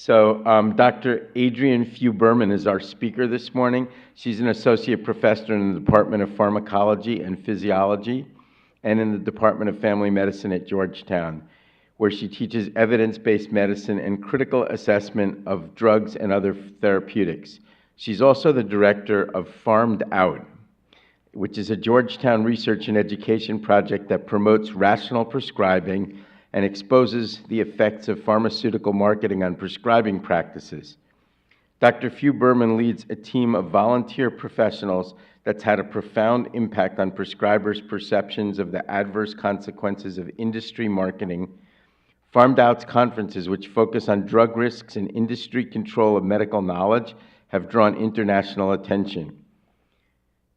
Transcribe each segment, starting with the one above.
Dr. Adriane Fugh-Berman is our speaker this morning. She's an associate professor in the Department of Pharmacology and Physiology and in the Department of Family Medicine at Georgetown, where she teaches evidence-based medicine and critical assessment of drugs and other therapeutics. She's also the director of PharmedOut, which is a Georgetown research and education project that promotes rational prescribing and exposes the effects of pharmaceutical marketing on prescribing practices. Dr. Fugh-Berman leads a team of volunteer professionals that's had a profound impact on prescribers' perceptions of the adverse consequences of industry marketing. PharmedOut's conferences, which focus on drug risks and industry control of medical knowledge, have drawn international attention.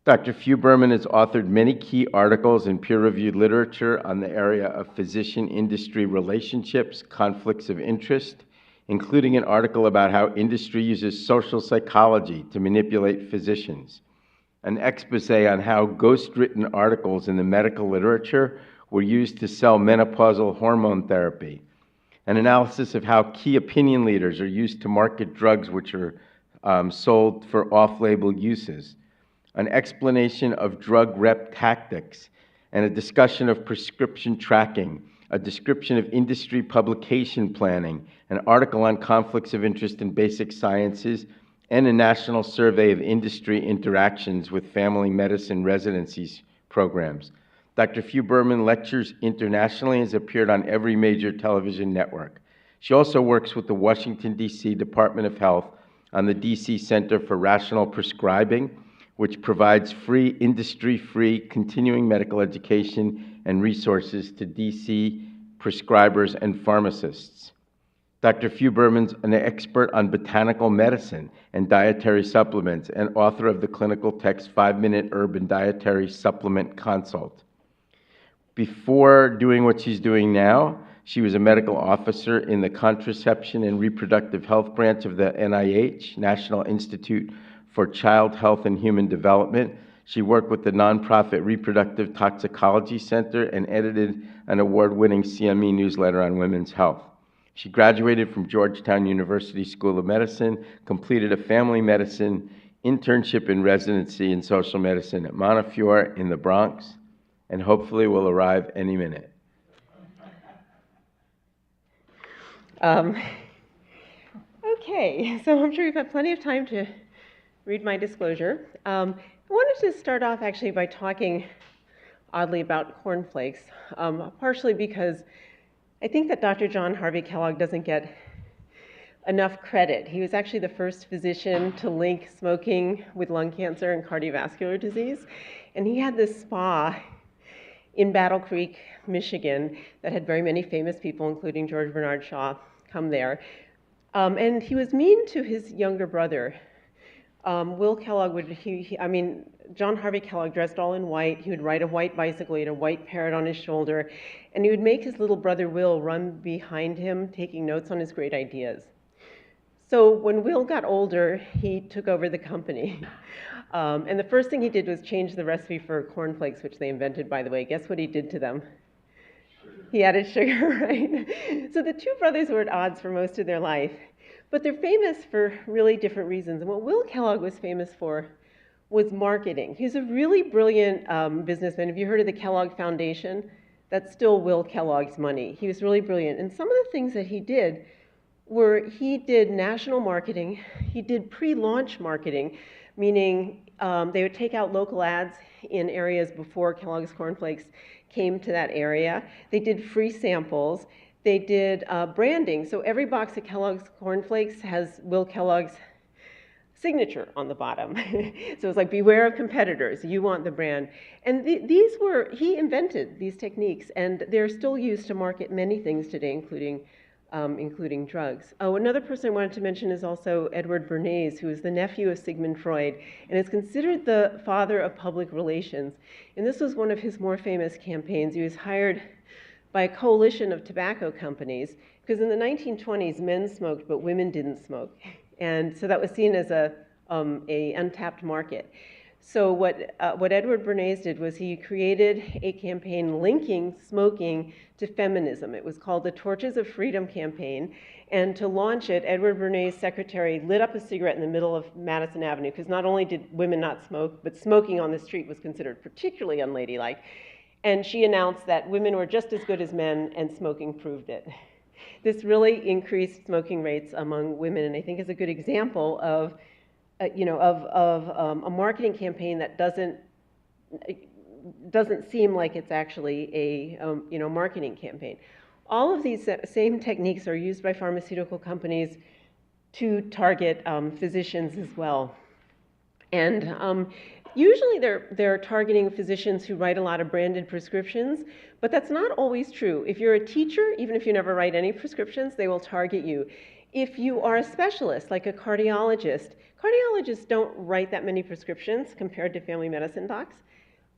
Dr. Fugh-Berman has authored many key articles in peer-reviewed literature on the area of physician-industry relationships, conflicts of interest, including an article about how industry uses social psychology to manipulate physicians, an expose on how ghost-written articles in the medical literature were used to sell menopausal hormone therapy, an analysis of how key opinion leaders are used to market drugs which are sold for off-label uses, an explanation of drug rep tactics, and a discussion of prescription tracking, a description of industry publication planning, an article on conflicts of interest in basic sciences, and a national survey of industry interactions with family medicine residencies programs. Dr. Fugh-Berman lectures internationally and has appeared on every major television network. She also works with the Washington, D.C. Department of Health on the D.C. Center for Rational Prescribing, which provides free, industry-free, continuing medical education and resources to D.C. prescribers and pharmacists. Dr. Fugh-Berman's an expert on botanical medicine and dietary supplements and author of the clinical text 5-Minute Urban Dietary Supplement Consult. Before doing what she's doing now, she was a medical officer in the Contraception and Reproductive Health branch of the NIH, National Institute for Child Health and Human Development. She worked with the nonprofit Reproductive Toxicology Center and edited an award-winning CME newsletter on women's health. She graduated from Georgetown University School of Medicine, completed a family medicine internship and residency in social medicine at Montefiore in the Bronx, and hopefully will arrive any minute. Okay, so I'm sure you've had plenty of time to read my disclosure. I wanted to start off actually by talking oddly about cornflakes, partially because I think that Dr. John Harvey Kellogg doesn't get enough credit. He was actually the first physician to link smoking with lung cancer and cardiovascular disease, and he had this spa in Battle Creek, Michigan, that had very many famous people, including George Bernard Shaw, come there. And he was mean to his younger brother. Will Kellogg John Harvey Kellogg dressed all in white. He would ride a white bicycle. He had a white parrot on his shoulder. And he would make his little brother Will run behind him, taking notes on his great ideas. So when Will got older, he took over the company. And the first thing he did was change the recipe for cornflakes, which they invented, by the way. Guess what he did to them? He added sugar, right? So the two brothers were at odds for most of their life. But they're famous for really different reasons. And what Will Kellogg was famous for was marketing. He's a really brilliant businessman. Have you heard of the Kellogg Foundation? That's still Will Kellogg's money. He was really brilliant. And some of the things that he did were he did national marketing. He did pre-launch marketing, meaning they would take out local ads in areas before Kellogg's cornflakes came to that area. They did free samples. They did branding. So every box of Kellogg's cornflakes has Will Kellogg's signature on the bottom. So it's like, beware of competitors. You want the brand. And he invented these techniques, and they're still used to market many things today, including drugs. Oh, another person I wanted to mention is also Edward Bernays, who is the nephew of Sigmund Freud, and is considered the father of public relations. And this was one of his more famous campaigns. He was hired by a coalition of tobacco companies, because in the 1920s, men smoked, but women didn't smoke. And so that was seen as a untapped market. So what Edward Bernays did was he created a campaign linking smoking to feminism. It was called the Torches of Freedom campaign. And to launch it, Edward Bernays' secretary lit up a cigarette in the middle of Madison Avenue, because not only did women not smoke, but smoking on the street was considered particularly unladylike. And she announced that women were just as good as men, and smoking proved it. This really increased smoking rates among women, and I think is a good example of a marketing campaign that doesn't seem like it's actually a marketing campaign. All of these same techniques are used by pharmaceutical companies to target physicians as well. And usually they're targeting physicians who write a lot of branded prescriptions, but that's not always true. If you're a teacher, even if you never write any prescriptions, they will target you. If you are a specialist, like a cardiologist, cardiologists don't write that many prescriptions compared to family medicine docs,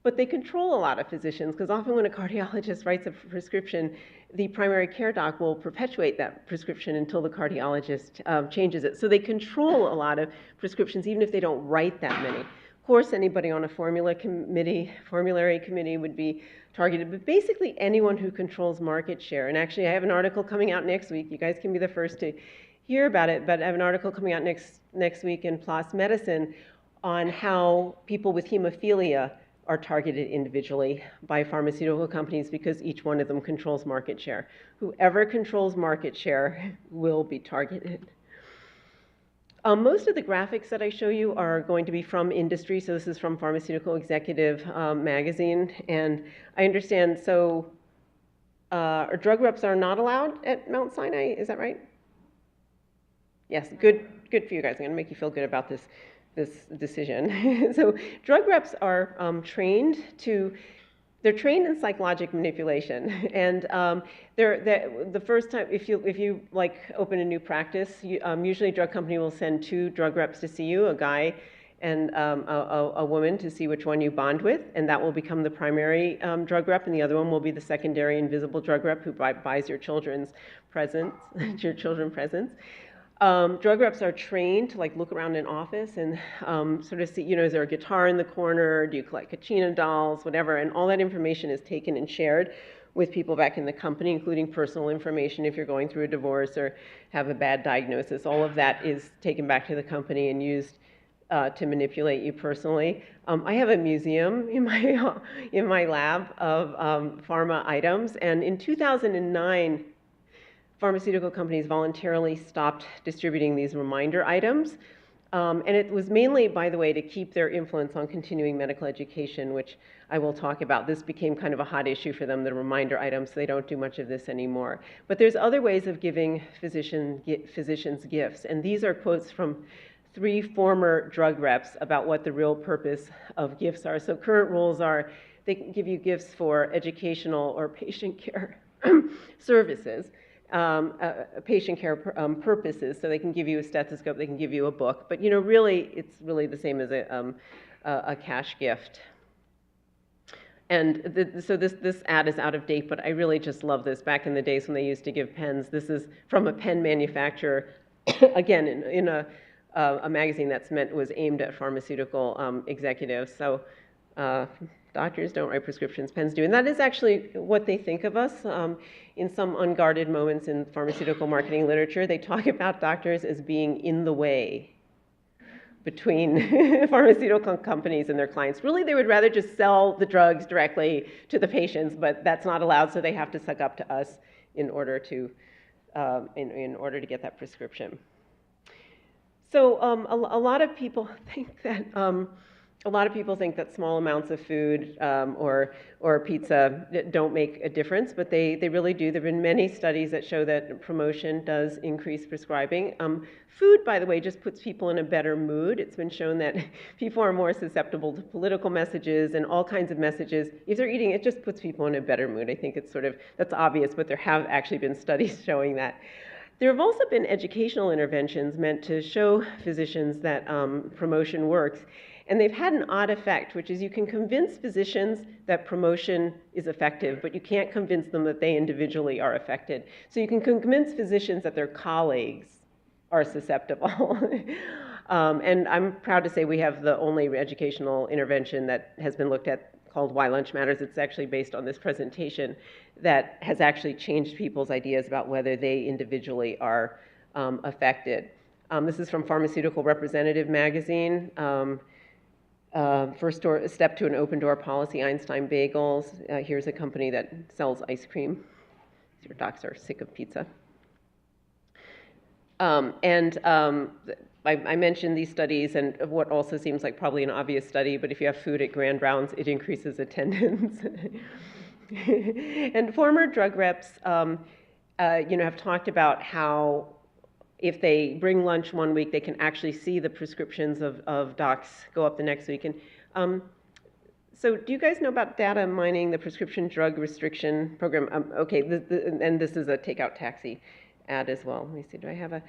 but they control a lot of physicians, because often when a cardiologist writes a prescription, the primary care doc will perpetuate that prescription until the cardiologist changes it. So they control a lot of prescriptions, even if they don't write that many. Of course, anybody on a formulary committee would be targeted, but basically anyone who controls market share. And actually, I have an article coming out next week. You guys can be the first to hear about it, but I have an article coming out next week in PLOS Medicine on how people with hemophilia are targeted individually by pharmaceutical companies, because each one of them controls market share. Whoever controls market share will be targeted. Most of the graphics that I show you are going to be from industry. So this is from Pharmaceutical Executive magazine. And I understand, so drug reps are not allowed at Mount Sinai, is that right? Yes, good for you guys. I'm going to make you feel good about this decision. So drug reps are they're trained in psychologic manipulation, and the first time, if you like open a new practice, usually a drug company will send 2 drug reps to see you, a guy and a woman, to see which one you bond with, and that will become the primary drug rep, and the other one will be the secondary invisible drug rep who buys your children's presents, presents. Drug reps are trained to look around an office and sort of see, is there a guitar in the corner? Do you collect Kachina dolls, whatever? And all that information is taken and shared with people back in the company, including personal information if you're going through a divorce or have a bad diagnosis. All of that is taken back to the company and used to manipulate you personally. I have a museum in my lab of pharma items, and in 2009, pharmaceutical companies voluntarily stopped distributing these reminder items. And it was mainly, by the way, to keep their influence on continuing medical education, which I will talk about. This became kind of a hot issue for them, the reminder items. They don't do much of this anymore. But there's other ways of giving physicians gifts. And these are quotes from 3 former drug reps about what the real purpose of gifts are. So current rules are they can give you gifts for educational or patient care services. Patient care purposes, so they can give you a stethoscope, they can give you a book, but really, it's really the same as a cash gift. And so this ad is out of date, but I really just love this. Back in the days when they used to give pens, this is from a pen manufacturer, again, in a magazine was aimed at pharmaceutical executives. So doctors don't write prescriptions, pens do. And that is actually what they think of us. In some unguarded moments in pharmaceutical marketing literature, they talk about doctors as being in the way between pharmaceutical companies and their clients. Really, they would rather just sell the drugs directly to the patients, but that's not allowed, so they have to suck up to us in order to get that prescription. So a lot of people think that small amounts of food or pizza don't make a difference, but they really do. There have been many studies that show that promotion does increase prescribing. Food, by the way, just puts people in a better mood. It's been shown that people are more susceptible to political messages and all kinds of messages. If they're eating, it just puts people in a better mood. I think it's that's obvious, but there have actually been studies showing that. There have also been educational interventions meant to show physicians that promotion works. And they've had an odd effect, which is you can convince physicians that promotion is effective, but you can't convince them that they individually are affected. So you can convince physicians that their colleagues are susceptible. And I'm proud to say we have the only educational intervention that has been looked at called Why Lunch Matters. It's actually based on this presentation that has actually changed people's ideas about whether they individually are affected. This is from Pharmaceutical Representative magazine. First step to an open door policy, Einstein Bagels. Here's a company that sells ice cream. Your docs are sick of pizza. I mentioned these studies and what also seems like probably an obvious study, but if you have food at grand rounds, it increases attendance. And former drug reps, have talked about how if they bring lunch one week, they can actually see the prescriptions of docs go up the next week. And so do you guys know about data mining, the prescription drug restriction program? Okay, and this is a takeout taxi ad as well. Let me see, do I have a...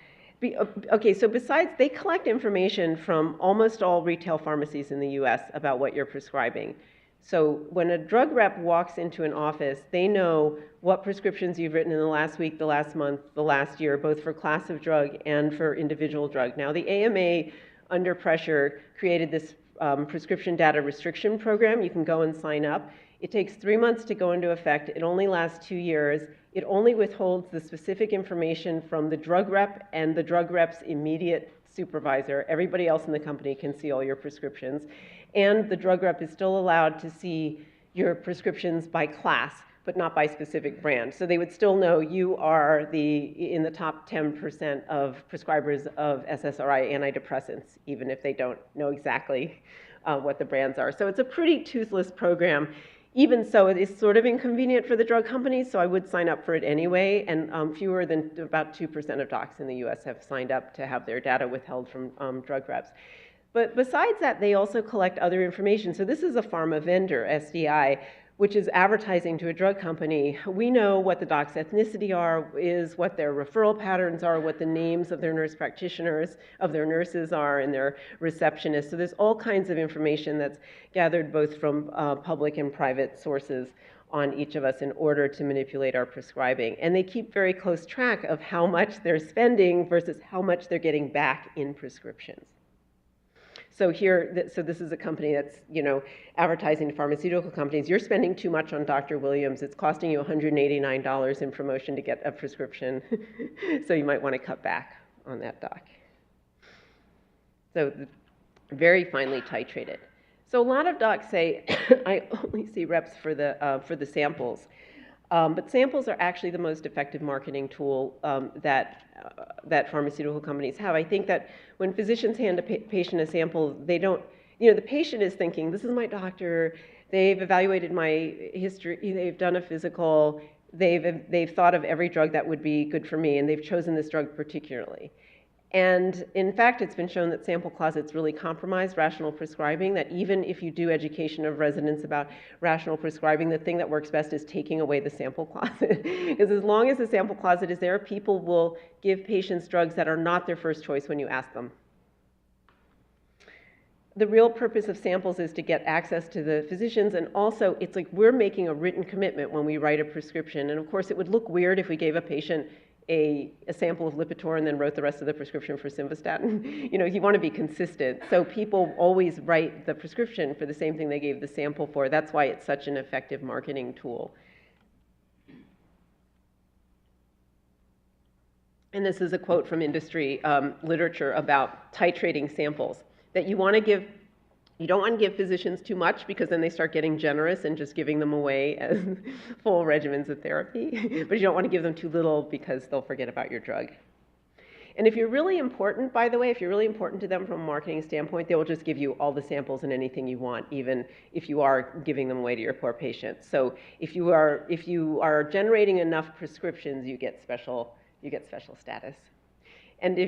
Okay, so besides, they collect information from almost all retail pharmacies in the US about what you're prescribing. So when a drug rep walks into an office, they know what prescriptions you've written in the last week, the last month, the last year, both for class of drug and for individual drug. Now, the AMA, under pressure, created this prescription data restriction program. You can go and sign up. It takes 3 months to go into effect. It only lasts 2 years. It only withholds the specific information from the drug rep and the drug rep's immediate supervisor. Everybody else in the company can see all your prescriptions. And the drug rep is still allowed to see your prescriptions by class, but not by specific brand. So they would still know you are in the top 10% of prescribers of SSRI antidepressants, even if they don't know exactly what the brands are. So it's a pretty toothless program. Even so, it is sort of inconvenient for the drug companies, so I would sign up for it anyway, and fewer than about 2% of docs in the US have signed up to have their data withheld from drug reps. But besides that, they also collect other information. So this is a pharma vendor, SDI, which is advertising to a drug company. We know what the doc's ethnicity is, what their referral patterns are, what the names of their nurse practitioners, of their nurses are, and their receptionists. So there's all kinds of information that's gathered both from public and private sources on each of us in order to manipulate our prescribing. And they keep very close track of how much they're spending versus how much they're getting back in prescriptions. So this is a company that's, advertising to pharmaceutical companies. You're spending too much on Dr. Williams. It's costing you $189 in promotion to get a prescription. So you might want to cut back on that doc. So very finely titrated. So a lot of docs say, I only see reps for the samples. But samples are actually the most effective marketing tool that pharmaceutical companies have. I think that when physicians hand a patient a sample, they don't, the patient is thinking, this is my doctor, they've evaluated my history, they've done a physical, they've thought of every drug that would be good for me, and they've chosen this drug particularly. And in fact, it's been shown that sample closets really compromise rational prescribing, that even if you do education of residents about rational prescribing, the thing that works best is taking away the sample closet. Because as long as the sample closet is there, people will give patients drugs that are not their first choice when you ask them. The real purpose of samples is to get access to the physicians, and also it's like we're making a written commitment when we write a prescription. And of course, it would look weird if we gave a patient a sample of Lipitor and then wrote the rest of the prescription for simvastatin. You want to be consistent. So people always write the prescription for the same thing they gave the sample for. That's why it's such an effective marketing tool. And this is a quote from industry literature about titrating samples, that you don't want to give physicians too much because then they start getting generous and just giving them away as full regimens of therapy. But you don't want to give them too little because they'll forget about your drug. And if you're really important, by the way, if you're really important to them from a marketing standpoint, they will just give you all the samples and anything you want, even if you are giving them away to your poor patients. So if you are generating enough prescriptions, you get special status. And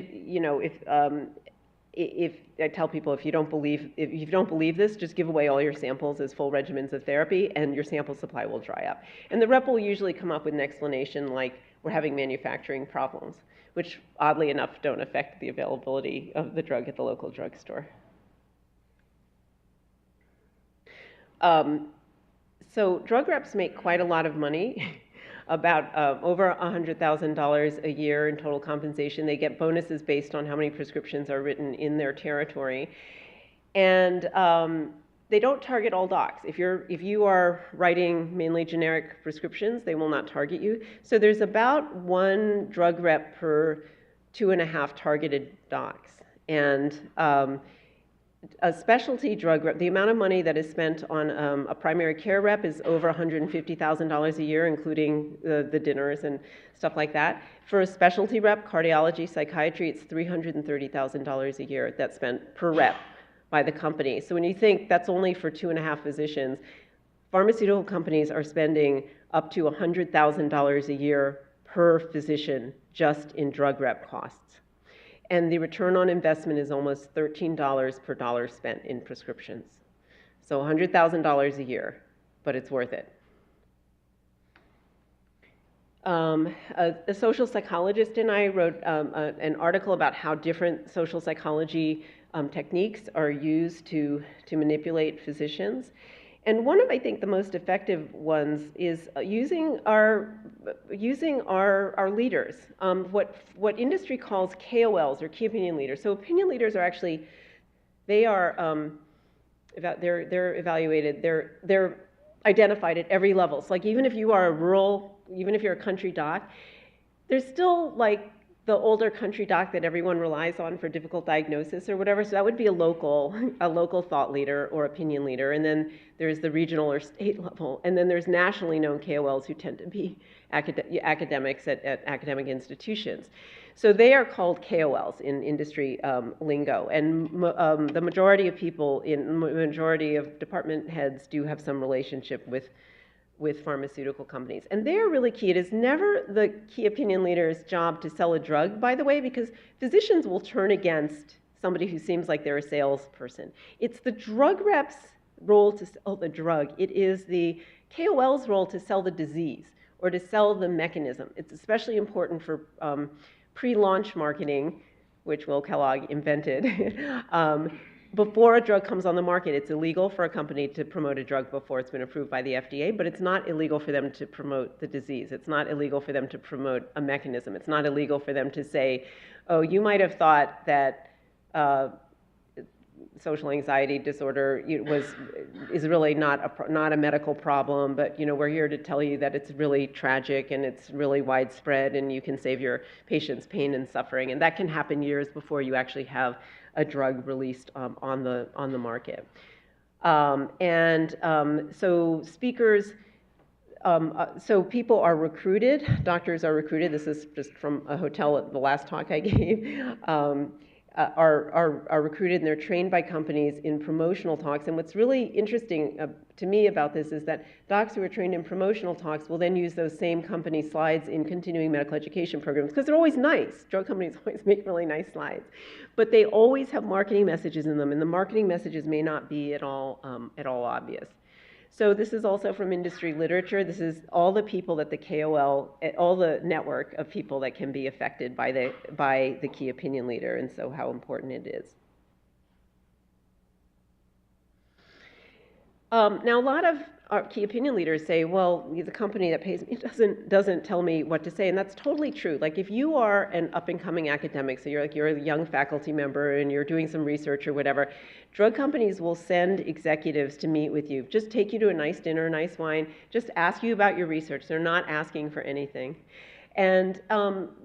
if I tell people, if you don't believe this, just give away all your samples as full regimens of therapy, and your sample supply will dry up. And the rep will usually come up with an explanation like, we're having manufacturing problems, which oddly enough don't affect the availability of the drug at the local drugstore. So drug reps make quite a lot of money. about over $100,000 a year in total compensation. They get bonuses based on how many prescriptions are written in their territory. And they don't target all docs. If you are writing mainly generic prescriptions, they will not target you. So there's about 1 drug rep per 2.5 targeted docs. And a specialty drug rep, the amount of money that is spent on a primary care rep is over $150,000 a year, including the dinners and stuff like that. For a specialty rep, cardiology, psychiatry, it's $330,000 a year that's spent per rep by the company. So when you think that's only for 2.5 physicians, pharmaceutical companies are spending up to $100,000 a year per physician just in drug rep costs. And the return on investment is almost $13 per dollar spent in prescriptions. So $100,000 a year, but it's worth it. A social psychologist and I wrote an article about how different social psychology techniques are used to manipulate physicians. And one of, I think, the most effective ones is using our leaders, what industry calls KOLs, or key opinion leaders. So opinion leaders are actually, they're evaluated, they're identified at every level. So like even if you are even if you're a country doc, there's still like the older country doc that everyone relies on for difficult diagnosis or whatever. So that would be a local thought leader or opinion leader. And then there's the regional or state level. And then there's nationally known KOLs who tend to be academics at academic institutions. So they are called KOLs in industry lingo. And the majority of people, majority of department heads do have some relationship with pharmaceutical companies. And they're really key. It is never the key opinion leader's job to sell a drug, by the way, because physicians will turn against somebody who seems like they're a salesperson. It's the drug rep's role to sell the drug. It is the KOL's role to sell the disease or to sell the mechanism. It's especially important for pre-launch marketing, which Will Kellogg invented. Before a drug comes on the market, it's illegal for a company to promote a drug before it's been approved by the FDA, but it's not illegal for them to promote the disease. It's not illegal for them to promote a mechanism. It's not illegal for them to say, oh, you might have thought that social anxiety disorder is really not a medical problem, but we're here to tell you that it's really tragic and it's really widespread and you can save your patients pain and suffering. And that can happen years before you actually have a drug released on the market. So speakers, so people are recruited, doctors are recruited. This is just from a hotel at the last talk I gave. Are recruited and they're trained by companies in promotional talks. And what's really interesting to me about this is that docs who are trained in promotional talks will then use those same company slides in continuing medical education programs because they're always nice. Drug companies always make really nice slides. But they always have marketing messages in them, and the marketing messages may not be at all obvious. So this is also from industry literature. This is all the people that the KOL, all the network of people that can be affected by the key opinion leader, and so how important it is. Now, a lot of our key opinion leaders say, well, the company that pays me doesn't tell me what to say, and that's totally true. Like if you are an up-and-coming academic, so you're a young faculty member and you're doing some research or whatever, drug companies will send executives to meet with you, just take you to a nice dinner, nice wine, just ask you about your research. They're not asking for anything. And,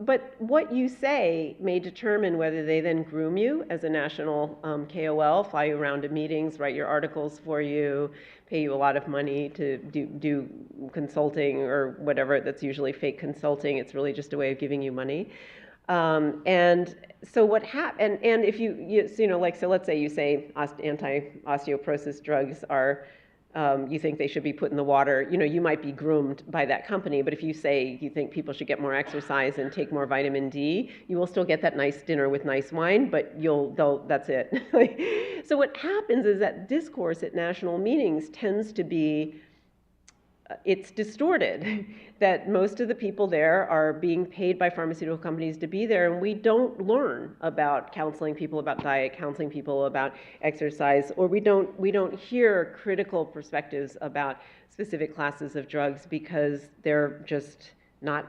but what you say may determine whether they then groom you as a national KOL, fly you around to meetings, write your articles for you, pay you a lot of money to do consulting or whatever. That's usually fake consulting. It's really just a way of giving you money. And so what happens, and if so let's say you say anti-osteoporosis drugs are, you think they should be put in the water, you might be groomed by that company. But if you say you think people should get more exercise and take more vitamin D, you will still get that nice dinner with nice wine, but that's it. So what happens is that discourse at national meetings tends to be it's distorted, that most of the people there are being paid by pharmaceutical companies to be there, and we don't learn about counseling people about diet, counseling people about exercise, or we don't hear critical perspectives about specific classes of drugs because they're just not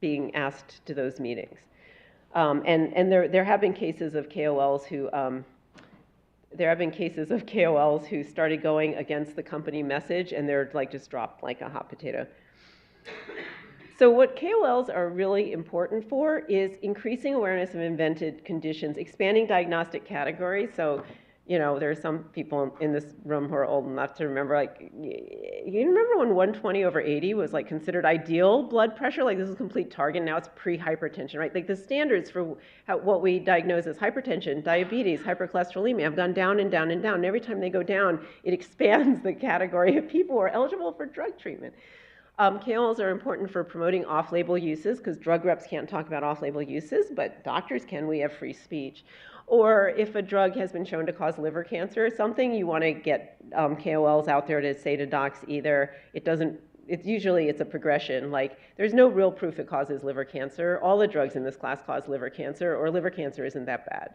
being asked to those meetings. And there have been cases of KOLs who started going against the company message, and they're like just dropped like a hot potato. So what KOLs are really important for is increasing awareness of invented conditions, expanding diagnostic categories. So, you know, there are some people in this room who are old enough to remember, like, you remember when 120/80 was like considered ideal blood pressure? Like, this is a complete target. Now it's pre-hypertension, right? Like the standards for what we diagnose as hypertension, diabetes, hypercholesterolemia have gone down and down and down. And every time they go down, it expands the category of people who are eligible for drug treatment. KOLs are important for promoting off-label uses, because drug reps can't talk about off-label uses, but doctors can. We have free speech. Or if a drug has been shown to cause liver cancer or something, you want to get KOLs out there to say to docs either it's a progression, like there's no real proof it causes liver cancer, all the drugs in this class cause liver cancer, or liver cancer isn't that bad.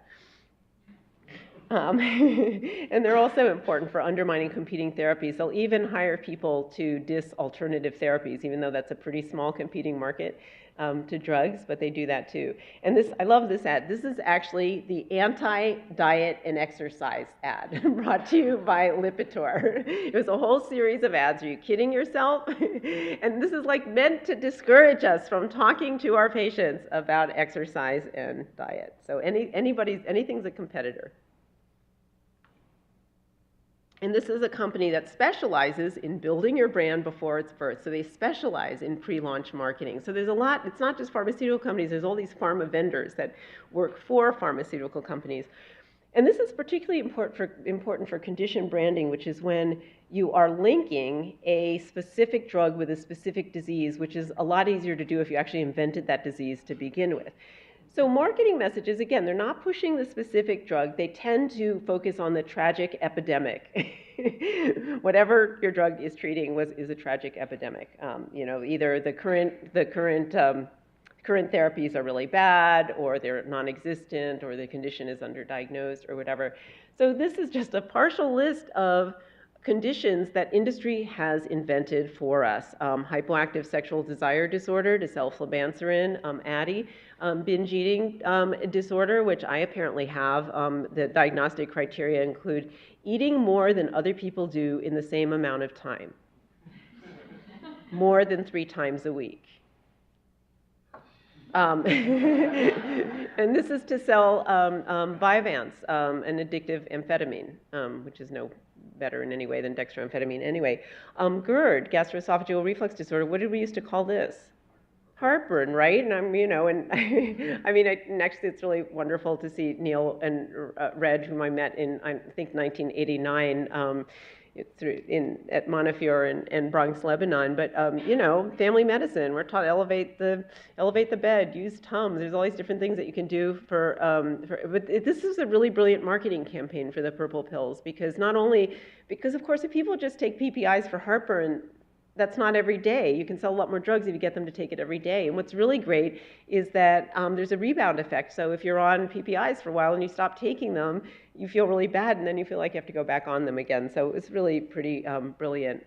And they're also important for undermining competing therapies. They'll even hire people to diss alternative therapies, even though that's a pretty small competing market to drugs, but they do that too. And this, I love this ad. This is actually the anti-diet and exercise ad brought to you by Lipitor. It was a whole series of ads. Are you kidding yourself? And this is like meant to discourage us from talking to our patients about exercise and diet. So anything's a competitor. And this is a company that specializes in building your brand before it's birthed. So they specialize in pre-launch marketing. So there's a lot, it's not just pharmaceutical companies, there's all these pharma vendors that work for pharmaceutical companies. And this is particularly important for condition branding, which is when you are linking a specific drug with a specific disease, which is a lot easier to do if you actually invented that disease to begin with. So marketing messages, again, they're not pushing the specific drug. They tend to focus on the tragic epidemic. Whatever your drug is treating is a tragic epidemic. You know, either the current therapies are really bad, or they're non-existent, or the condition is underdiagnosed, or whatever. So this is just a partial list of conditions that industry has invented for us. Hypoactive sexual desire disorder, to sell flibanserin, Addie. Binge eating disorder, which I apparently have. The diagnostic criteria include eating more than other people do in the same amount of time. More than 3 times a week. And this is to sell Vyvanse, an addictive amphetamine, which is no better in any way than dextroamphetamine anyway. GERD, gastroesophageal reflux disorder, what did we used to call this? Heartburn, right? And I'm, you know, and I mean, actually it's really wonderful to see Neil and Red, whom I met in, I think, 1989, at Montefiore in Bronx, Lebanon. But you know, family medicine, we're taught to elevate the bed, use Tums. There's all these different things that you can do but this is a really brilliant marketing campaign for the purple pills, because of course if people just take PPIs for heartburn, that's not every day. You can sell a lot more drugs if you get them to take it every day. And what's really great is that there's a rebound effect. So if you're on PPIs for a while and you stop taking them, you feel really bad, and then you feel like you have to go back on them again. So it's really pretty brilliant.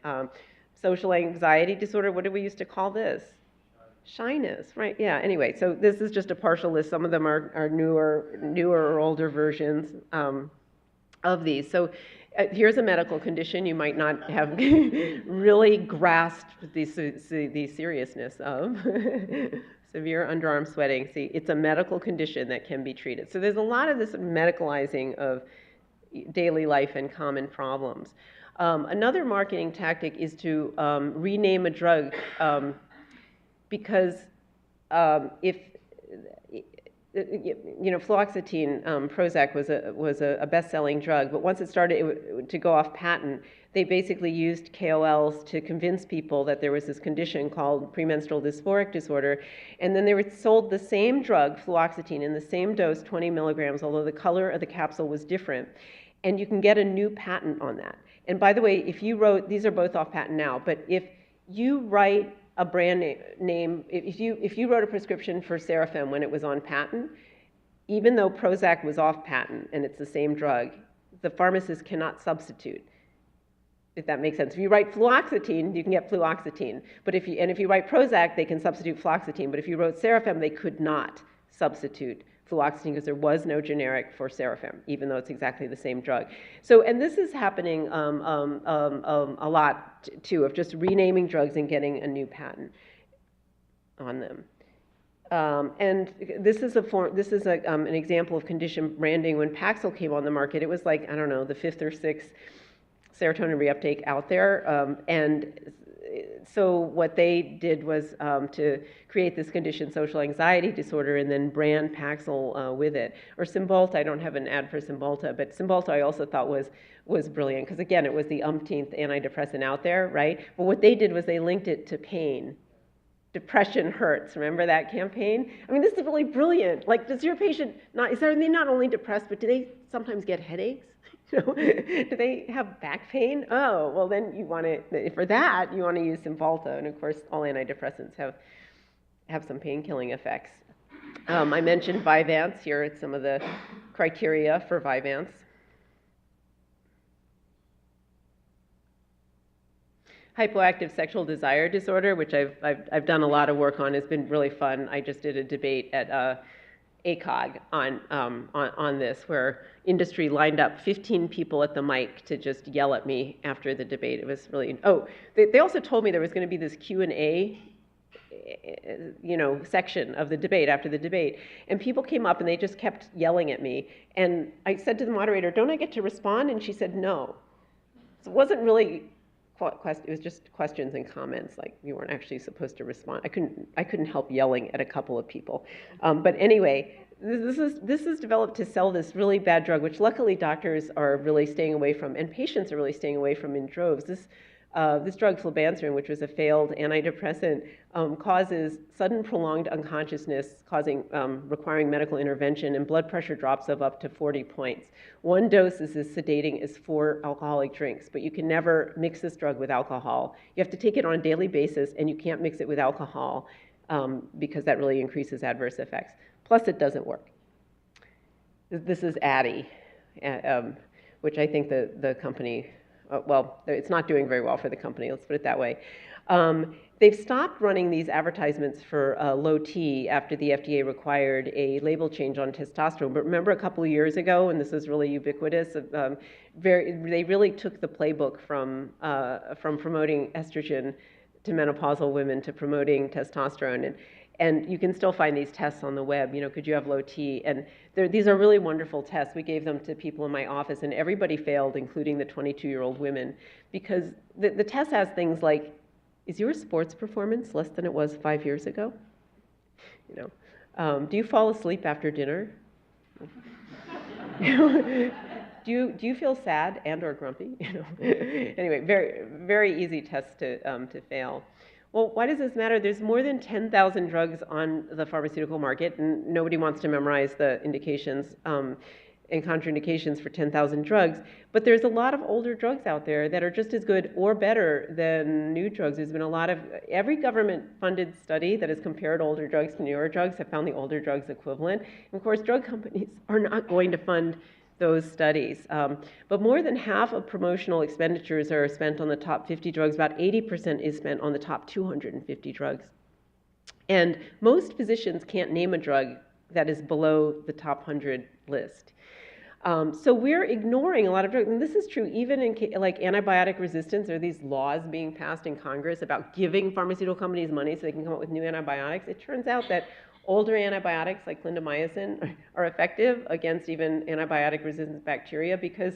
Social anxiety disorder, what did we used to call this? Shyness, right? Yeah, anyway, so this is just a partial list. Some of them are newer or older versions of these. So here's a medical condition you might not have really grasped the seriousness of. Severe underarm sweating. See, it's a medical condition that can be treated. So there's a lot of this medicalizing of daily life and common problems. Another marketing tactic is to rename a drug, because if you know, fluoxetine, Prozac was a best-selling drug, but once it started to go off patent, they basically used KOLs to convince people that there was this condition called premenstrual dysphoric disorder, and then they were sold the same drug, fluoxetine, in the same dose, 20 milligrams, although the color of the capsule was different, and you can get a new patent on that. And by the way, if you wrote, these are both off patent now, but if you write a brand name, if you wrote a prescription for Seraphim when it was on patent, even though Prozac was off patent and it's the same drug, the pharmacist cannot substitute, if that makes sense. If you write fluoxetine, you can get fluoxetine. But if you write Prozac, they can substitute fluoxetine. But if you wrote Seraphim, they could not substitute fluoxetine because there was no generic for Seraphim, even though it's exactly the same drug. So, and this is happening a lot too, of just renaming drugs and getting a new patent on them. And this is an example of condition branding. When Paxil came on the market, it was like, I don't know, the 5th or 6th serotonin reuptake out there. And so what they did was to create this condition, social anxiety disorder, and then brand Paxil with it. Or Cymbalta, I don't have an ad for Cymbalta, but Cymbalta I also thought was brilliant, because again, it was the umpteenth antidepressant out there, right? But what they did was they linked it to pain. Depression hurts. Remember that campaign? I mean, this is really brilliant. Like, does your patient are they not only depressed, but do they sometimes get headaches? Do they have back pain? Oh, well, then you want to, for that, you want to use Cymbalta. And of course, all antidepressants have some pain-killing effects. I mentioned Vyvanse here. It's some of the criteria for Vyvanse. Hypoactive sexual desire disorder, which I've done a lot of work on, has been really fun. I just did a debate at ACOG on this, where industry lined up 15 people at the mic to just yell at me after the debate. It was really, they also told me there was going to be this Q&A section of the debate after the debate, and people came up and they just kept yelling at me, and I said to the moderator, don't I get to respond? And she said no. So it wasn't really it was just questions and comments, like you weren't actually supposed to respond. I couldn't help yelling at a couple of people. But anyway, this is developed to sell this really bad drug, which luckily doctors are really staying away from, and patients are really staying away from in droves. This drug, flibanserin, which was a failed antidepressant, causes sudden prolonged unconsciousness, requiring medical intervention, and blood pressure drops of up to 40 points. One dose is as sedating as 4 alcoholic drinks, but you can never mix this drug with alcohol. You have to take it on a daily basis, and you can't mix it with alcohol because that really increases adverse effects. Plus, it doesn't work. This is Addy, which I think the company, well, it's not doing very well for the company, let's put it that way. They've stopped running these advertisements for low T after the FDA required a label change on testosterone. But remember a couple of years ago, and this was really ubiquitous, they really took the playbook from promoting estrogen to menopausal women to promoting testosterone. And you can still find these tests on the web. Could you have low T? And these are really wonderful tests. We gave them to people in my office, and everybody failed, including the 22-year-old women, because the test has things like, is your sports performance less than it was 5 years ago? Do you fall asleep after dinner? Do you feel sad and or grumpy? Anyway, very, very easy test to fail. Well, why does this matter? There's more than 10,000 drugs on the pharmaceutical market, and nobody wants to memorize the indications and contraindications for 10,000 drugs. But there's a lot of older drugs out there that are just as good or better than new drugs. There's been every government-funded study that has compared older drugs to newer drugs have found the older drugs equivalent. And of course, drug companies are not going to fund those studies. But more than half of promotional expenditures are spent on the top 50 drugs. About 80% is spent on the top 250 drugs. And most physicians can't name a drug that is below the top 100 list. So we're ignoring a lot of drugs, and this is true even in like antibiotic resistance. There are these laws being passed in Congress about giving pharmaceutical companies money so they can come up with new antibiotics. It turns out that older antibiotics like clindamycin are effective against even antibiotic-resistant bacteria because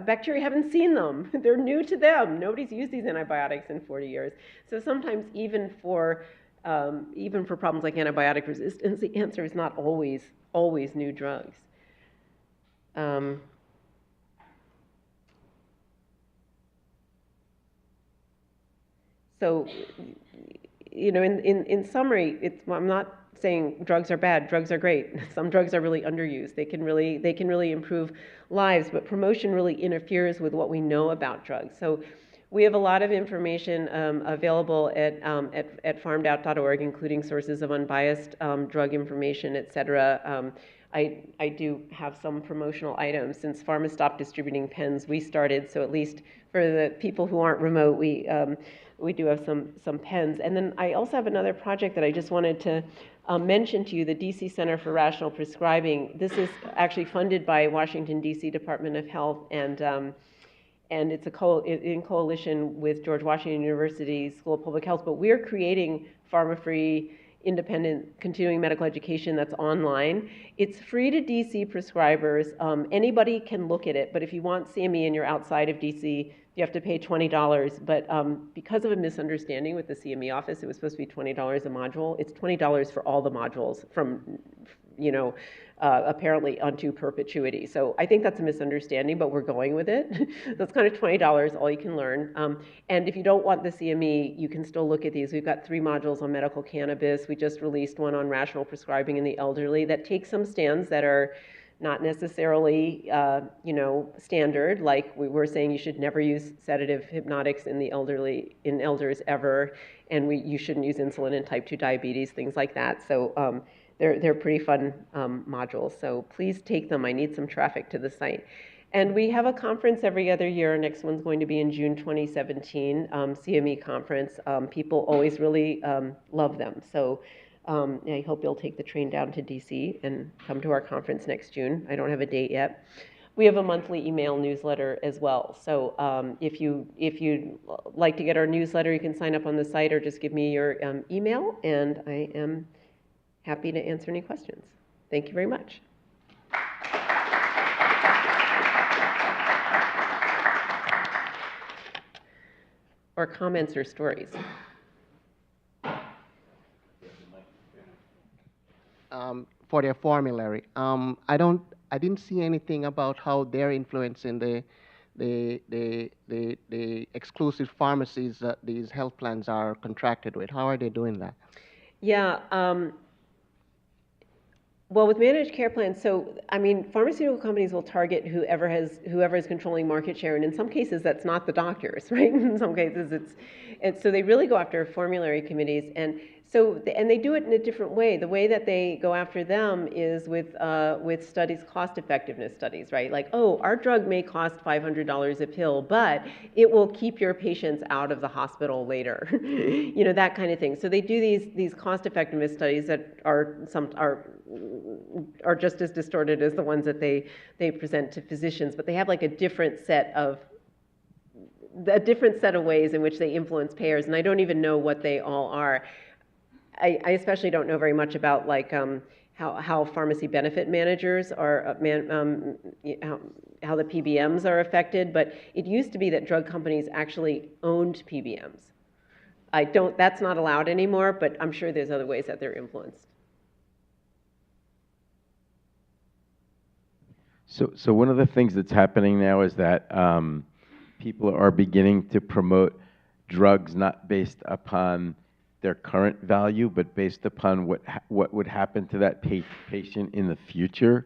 bacteria haven't seen them. They're new to them. Nobody's used these antibiotics in 40 years. So sometimes even for problems like antibiotic resistance, the answer is not always new drugs. So in summary, I'm not saying drugs are bad. Drugs are great. Some drugs are really underused. They can really improve lives, but promotion really interferes with what we know about drugs. So we have a lot of information available at pharmedOut.org, including sources of unbiased drug information, et cetera. I do have some promotional items. Since pharma stopped distributing pens, we started, so at least for the people who aren't remote, we do have some pens. And then I also have another project that I just wanted to mention to you, the DC Center for Rational Prescribing. This is actually funded by Washington, DC Department of Health, and it's in coalition with George Washington University School of Public Health. But we're creating pharma-free, independent continuing medical education that's online. It's free to DC prescribers. Anybody can look at it, but if you want CME and you're outside of DC, you have to pay $20. But because of a misunderstanding with the CME office, it was supposed to be $20 a module. It's $20 for all the modules from, apparently unto perpetuity. So I think that's a misunderstanding, but we're going with it. That's kind of $20, all you can learn. And if you don't want the CME, you can still look at these. We've got 3 modules on medical cannabis. We just released one on rational prescribing in the elderly that takes some stands that are not necessarily, standard. Like we were saying, you should never use sedative hypnotics in elders ever, and you shouldn't use insulin in type 2 diabetes, things like that. So they're pretty fun modules. So please take them. I need some traffic to the site. And we have a conference every other year. Our next one's going to be in June 2017, CME conference. People always really love them. So I hope you'll take the train down to DC and come to our conference next June. I don't have a date yet. We have a monthly email newsletter as well. So if you'd like to get our newsletter, you can sign up on the site or just give me your email, and I am happy to answer any questions. Thank you very much. Or comments or stories. For their formulary, I didn't see anything about how they're influencing the exclusive pharmacies that these health plans are contracted with. How are they doing that? Yeah. Well, with managed care plans, so I mean, pharmaceutical companies will target whoever is controlling market share, and in some cases that's not the doctors, right? In some cases it's so they really go after formulary committees, and they do it in a different way. The way that they go after them is with studies, cost effectiveness studies, right? Like, oh, our drug may cost $500 a pill, but it will keep your patients out of the hospital later, that kind of thing. So they do these cost effectiveness studies that are just as distorted as the ones that they present to physicians, but they have like a different set of ways in which they influence payers, and I don't even know what they all are. I especially don't know very much about like how pharmacy benefit managers are, how the PBMs are affected, but it used to be that drug companies actually owned PBMs. That's not allowed anymore, but I'm sure there's other ways that they're influenced. So one of the things that's happening now is that people are beginning to promote drugs not based upon their current value, but based upon what would happen to that patient in the future.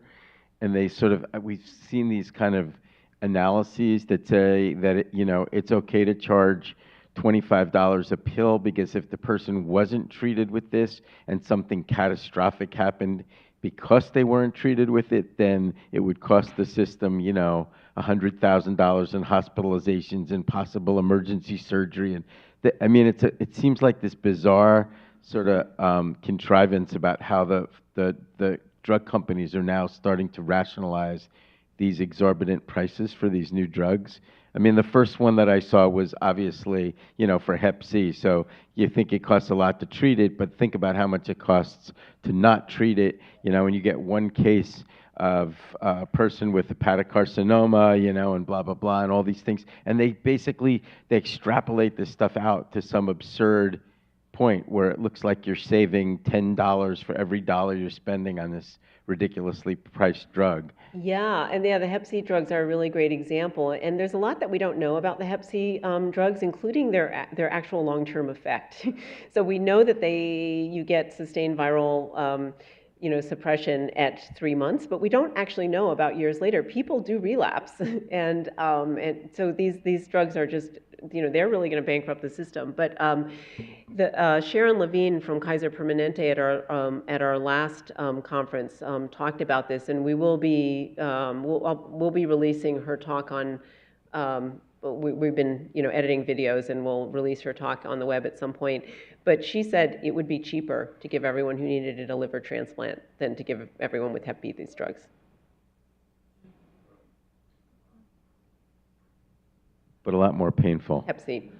And we've seen these kind of analyses that say that it's okay to charge $25 a pill because if the person wasn't treated with this and something catastrophic happened because they weren't treated with it, then it would cost the system, $100,000 in hospitalizations and possible emergency surgery. And it seems like this bizarre sort of contrivance about how the drug companies are now starting to rationalize these exorbitant prices for these new drugs. I mean, the first one that I saw was obviously, for Hep C. So you think it costs a lot to treat it, but think about how much it costs to not treat it. When you get one case of a person with hepatic carcinoma, and blah, blah, blah, and all these things. And they extrapolate this stuff out to some absurd point where it looks like you're saving $10 for every dollar you're spending on this ridiculously priced drug. Yeah, and yeah, the Hep C drugs are a really great example. And there's a lot that we don't know about the Hep C drugs, including their actual long-term effect. So we know that you get sustained viral suppression at 3 months, but we don't actually know about years later. People do relapse, and so these drugs are just, they're really going to bankrupt the system. But Sharon Levine from Kaiser Permanente at our last conference talked about this, and we'll be releasing her talk on. We've been editing videos, and we'll release her talk on the web at some point. But she said it would be cheaper to give everyone who needed a liver transplant than to give everyone with Hep B these drugs. But a lot more painful. Hep C.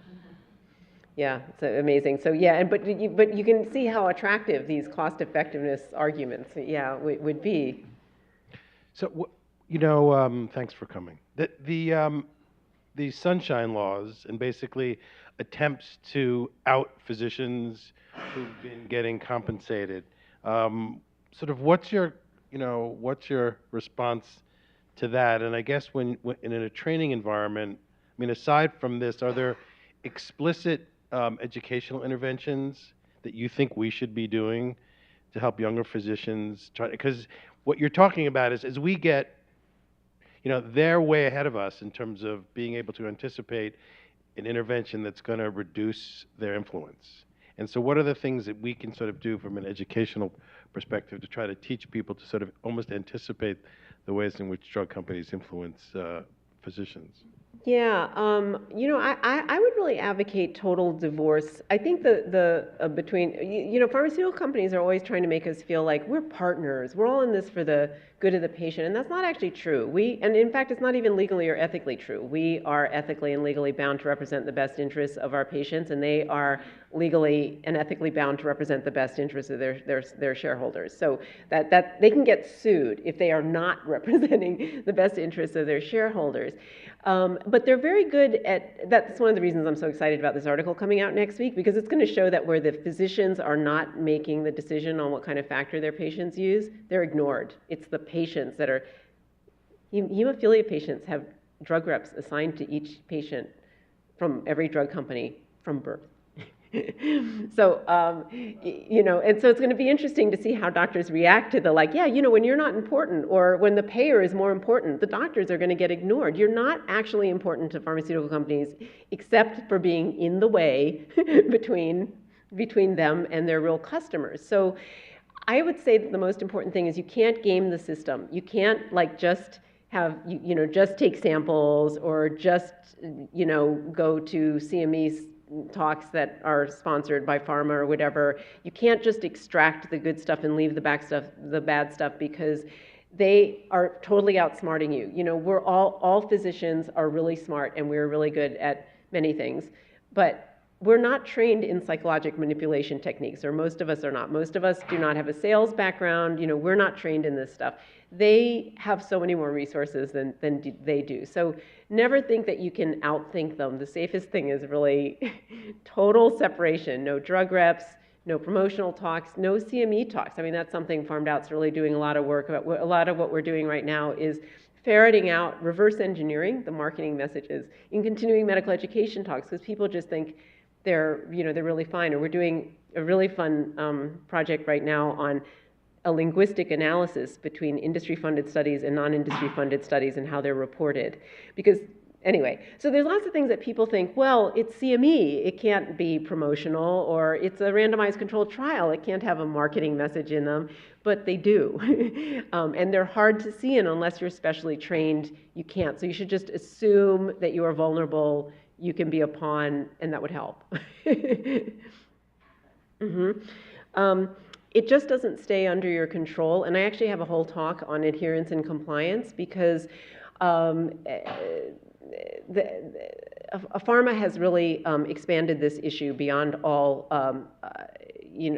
Yeah, it's amazing. So yeah, but you can see how attractive these cost effectiveness arguments, would be. So thanks for coming. The sunshine laws and basically attempts to out physicians who've been getting compensated. Sort of what's your response to that? And I guess when in a training environment, I mean, aside from this, are there explicit educational interventions that you think we should be doing to help younger physicians try? Because what you're talking about is as we get, they're way ahead of us in terms of being able to anticipate an intervention that's going to reduce their influence. And so what are the things that we can sort of do from an educational perspective to try to teach people to sort of almost anticipate the ways in which drug companies influence physicians? Yeah, I would really advocate total divorce. I think between pharmaceutical companies are always trying to make us feel like we're partners. We're all in this for the good of the patient, and that's not actually true. And in fact, it's not even legally or ethically true. We are ethically and legally bound to represent the best interests of our patients, and they are legally and ethically bound to represent the best interests of their shareholders. So that they can get sued if they are not representing the best interests of their shareholders. But they're very good that's one of the reasons I'm so excited about this article coming out next week, because it's going to show that where the physicians are not making the decision on what kind of factor their patients use, they're ignored. It's the patients that are, hemophilia patients have drug reps assigned to each patient from every drug company from birth. So, and so it's going to be interesting to see how doctors react to when you're not important, or when the payer is more important, the doctors are going to get ignored. You're not actually important to pharmaceutical companies, except for being in the way between them and their real customers. So I would say that the most important thing is you can't game the system. You can't just have, just take samples, or just, go to CME's talks that are sponsored by pharma or whatever. You can't just extract the good stuff and leave the bad stuff, because they are totally outsmarting you. We're all physicians are really smart, and we're really good at many things, but we're not trained in psychologic manipulation techniques, or most of us are not. Most of us do not have a sales background. We're not trained in this stuff. They have so many more resources than they do. So never think that you can outthink them. The safest thing is really total separation. No drug reps, no promotional talks, no CME talks. I mean, that's something PharmedOut's really doing a lot of work about. A lot of what we're doing right now is ferreting out, reverse engineering the marketing messages in continuing medical education talks, because people just think they're really fine. Or we're doing a really fun project right now on a linguistic analysis between industry-funded studies and non-industry funded studies and how they're reported. Because anyway, so there's lots of things that people think, well, it's CME, it can't be promotional, or it's a randomized controlled trial, it can't have a marketing message in them, but they do. And they're hard to see, and unless you're specially trained, you can't. So you should just assume that you are vulnerable, you can be a pawn, and that would help. It just doesn't stay under your control. And I actually have a whole talk on adherence and compliance, because a pharma has really expanded this issue beyond all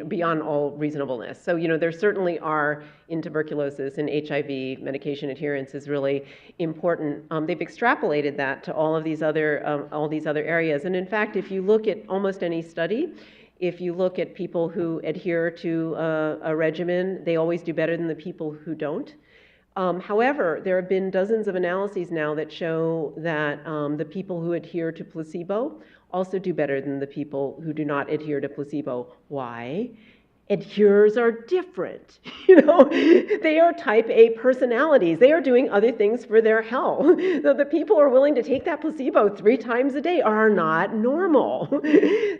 beyond all reasonableness. So, there certainly are in tuberculosis and HIV, medication adherence is really important. They've extrapolated that to all of these other areas. And in fact, if you look at almost any study, If you look at people who adhere to a regimen, they always do better than the people who don't. However, there have been dozens of analyses now that show that the people who adhere to placebo also do better than the people who do not adhere to placebo. Why? Adherers are different. They are type A personalities. They are doing other things for their health. The people who are willing to take that placebo 3 times a day are not normal.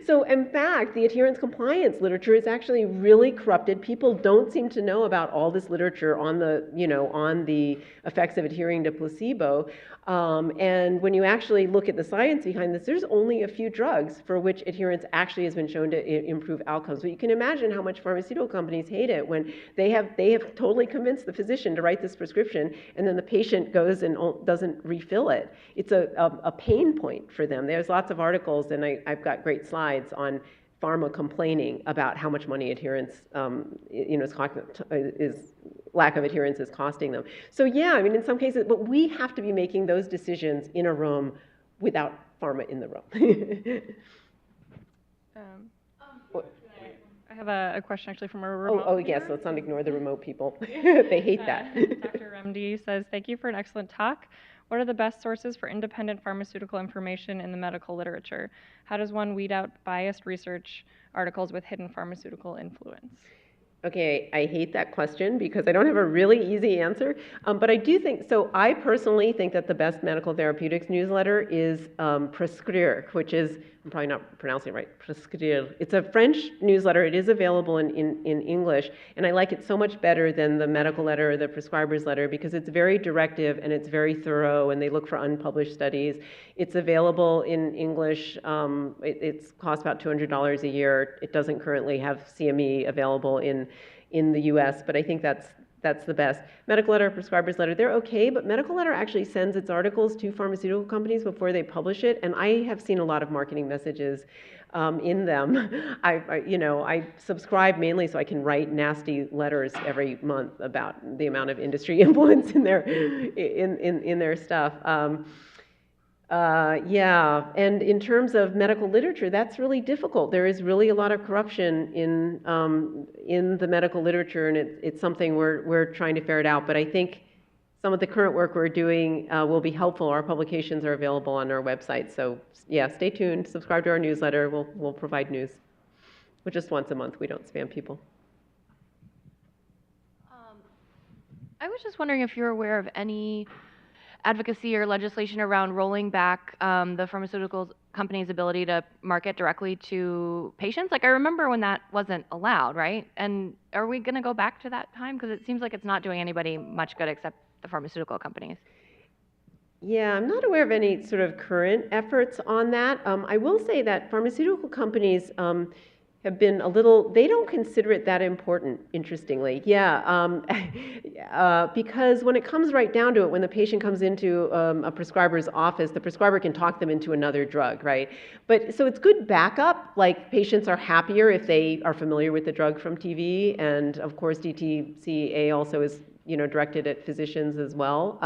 So in fact, the adherence compliance literature is actually really corrupted. People don't seem to know about all this literature on the effects of adhering to placebo. And when you actually look at the science behind this, there's only a few drugs for which adherence actually has been shown to improve outcomes. But you can imagine how much pharmaceutical companies hate it when they have totally convinced the physician to write this prescription, and then the patient goes and doesn't refill it. It's a pain point for them. There's lots of articles, and I've got great slides on pharma complaining about how much money adherence, lack of adherence is costing them. So yeah, I mean, in some cases, but we have to be making those decisions in a room without pharma in the room. I have a question actually from a remote. Oh yes, let's not ignore the remote people. They hate that. Dr. Remdi says, thank you for an excellent talk. What are the best sources for independent pharmaceutical information in the medical literature? How does one weed out biased research articles with hidden pharmaceutical influence? Okay, I hate that question because I don't have a really easy answer, but I do think, so I personally think that the best medical therapeutics newsletter is Prescribing, which is, I'm probably not pronouncing it right, Prescribing. It's a French newsletter. It is available in English, and I like it so much better than the medical letter or the prescriber's letter because it's very directive and it's very thorough, and they look for unpublished studies. It's available in English. It costs about $200 a year. It doesn't currently have CME available in the US, but I think that's the best. Medical letter, prescriber's letter, they're okay, but medical letter actually sends its articles to pharmaceutical companies before they publish it, and I have seen a lot of marketing messages in them. I subscribe mainly so I can write nasty letters every month about the amount of industry influence in their stuff. Yeah, and in terms of medical literature, that's really difficult. There is really a lot of corruption in the medical literature, and it's something we're trying to ferret out. But I think some of the current work we're doing will be helpful. Our publications are available on our website. So yeah, stay tuned. Subscribe to our newsletter. We'll provide news. But just once a month. We don't spam people. I was just wondering if you're aware of any advocacy or legislation around rolling back the pharmaceutical company's ability to market directly to patients. Like, I remember when that wasn't allowed, right? And are we going to go back to that time? Because it seems like it's not doing anybody much good except the pharmaceutical companies. Yeah, I'm not aware of any sort of current efforts on that. I will say that pharmaceutical companies have been they don't consider it that important, interestingly. Yeah, because when it comes right down to it, when the patient comes into a prescriber's office, the prescriber can talk them into another drug, right? But so it's good backup, like patients are happier if they are familiar with the drug from TV, and of course DTCA also is, directed at physicians as well.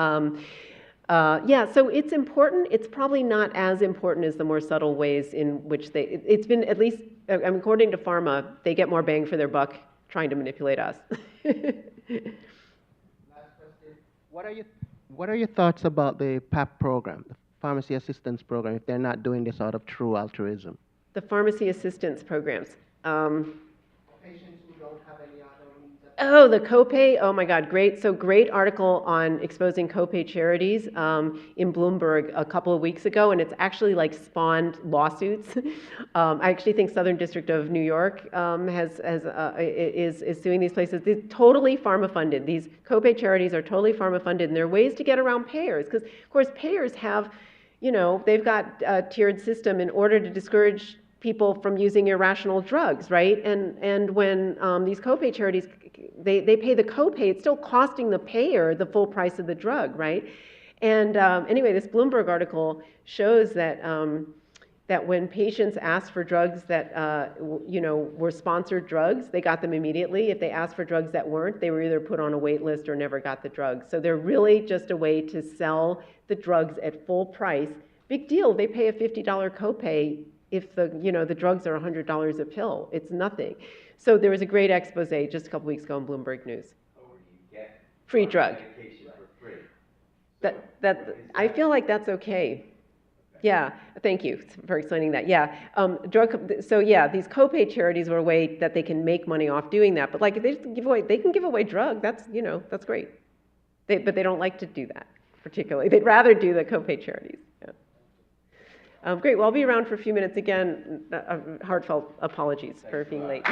Yeah, so it's important. It's probably not as important as the more subtle ways in which it's been, at least, according to pharma, they get more bang for their buck trying to manipulate us. Last question. What are your thoughts about the PAP program, the pharmacy assistance program, if they're not doing this out of true altruism? The pharmacy assistance programs. Patients who don't have any other means of... Oh, the copay. Oh my God, great. So great article on exposing copay charities in Bloomberg a couple of weeks ago, and it's actually like spawned lawsuits. I actually think Southern District of New York is suing these places. They're totally pharma funded. These copay charities are totally pharma funded, and there are ways to get around payers because, of course, payers have, they've got a tiered system in order to discourage people from using irrational drugs, right? And when these copay charities, they pay the copay, it's still costing the payer the full price of the drug, right? And anyway, this Bloomberg article shows that that when patients asked for drugs that were sponsored drugs, they got them immediately. If they asked for drugs that weren't, they were either put on a wait list or never got the drugs. So they're really just a way to sell the drugs at full price. Big deal. They pay a $50 copay. if the drugs are $100 a pill. It's nothing. So there was a great expose just a couple weeks ago in Bloomberg News. Free drug. I feel like that's okay. Yeah, thank you for explaining that. Yeah, so yeah, these copay charities are a way that they can make money off doing that. But like, if they can give away drug. That's that's great. But they don't like to do that particularly. They'd rather do the copay charities. Yeah. Great. Well, I'll be around for a few minutes again. Heartfelt apologies for being late.